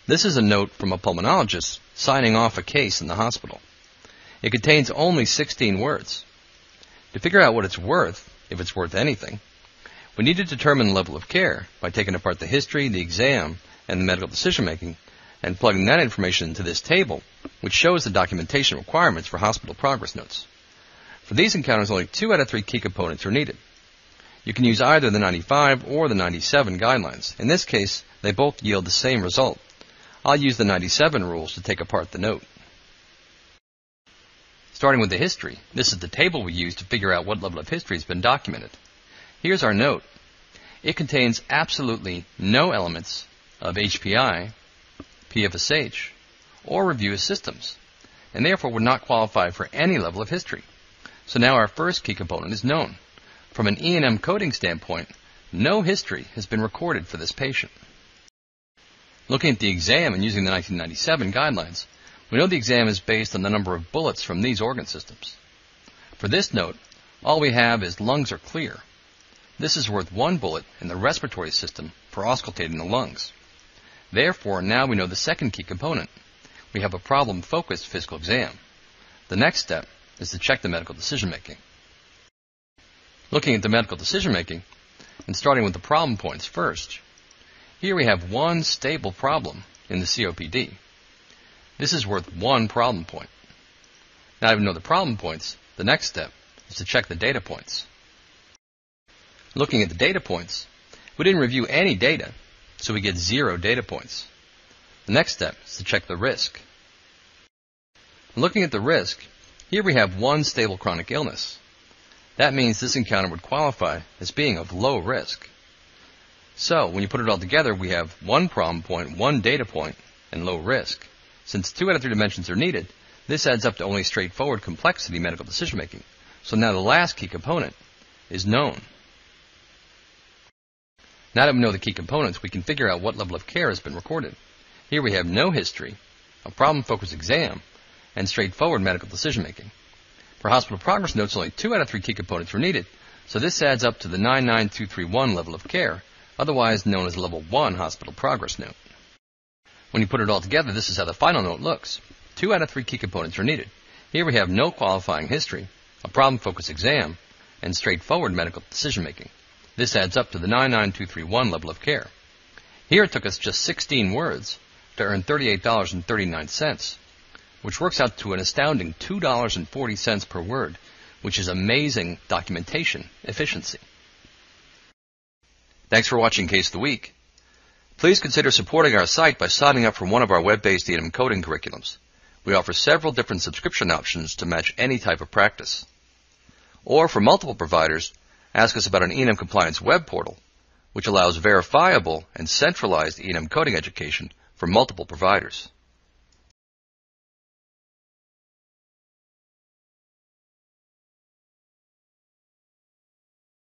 This is a note from a pulmonologist signing off a case in the hospital. It contains only 16 words. To figure out what it's worth, if it's worth anything, we need to determine the level of care by taking apart the history, the exam, and the medical decision-making, and plugging that information into this table, which shows the documentation requirements for hospital progress notes. For these encounters, only 2 out of 3 key components are needed. You can use either the 95 or the 97 guidelines. In this case, they both yield the same result. I'll use the 97 rules to take apart the note. Starting with the history, this is the table we use to figure out what level of history has been documented. Here's our note. It contains absolutely no elements of HPI, PFSH, or review of systems, and therefore would not qualify for any level of history. So now our first key component is known. From an E&M coding standpoint, no history has been recorded for this patient. Looking at the exam and using the 1997 guidelines, we know the exam is based on the number of bullets from these organ systems. For this note, all we have is lungs are clear. This is worth 1 bullet in the respiratory system for auscultating the lungs. Therefore, now we know the second key component. We have a problem-focused physical exam. The next step is to check the medical decision-making. Looking at the medical decision-making, and starting with the problem points first, here we have 1 stable problem in the COPD. This is worth 1 problem point. Now that we know the problem points, the next step is to check the data points. Looking at the data points, we didn't review any data, so we get 0 data points. The next step is to check the risk. Looking at the risk, here we have 1 stable chronic illness. That means this encounter would qualify as being of low risk. So, when you put it all together, we have 1 problem point, 1 data point, and low risk. Since 2 out of 3 dimensions are needed, this adds up to only straightforward complexity medical decision-making. So now the last key component is known. Now that we know the key components, we can figure out what level of care has been recorded. Here we have no history, a problem-focused exam, and straightforward medical decision-making. For hospital progress notes, only 2 out of 3 key components were needed, so this adds up to the 99231 level of care, otherwise known as Level 1 hospital progress note. When you put it all together, this is how the final note looks. 2 out of 3 key components are needed. Here we have no qualifying history, a problem-focused exam, and straightforward medical decision-making. This adds up to the 99231 level of care. Here it took us just 16 words to earn $38.39, which works out to an astounding $2.40 per word, which is amazing documentation efficiency. Thanks for watching Case of the Week. Please consider supporting our site by signing up for one of our web-based E&M coding curriculums. We offer several different subscription options to match any type of practice. Or for multiple providers, ask us about an E&M compliance web portal, which allows verifiable and centralized E&M coding education for multiple providers.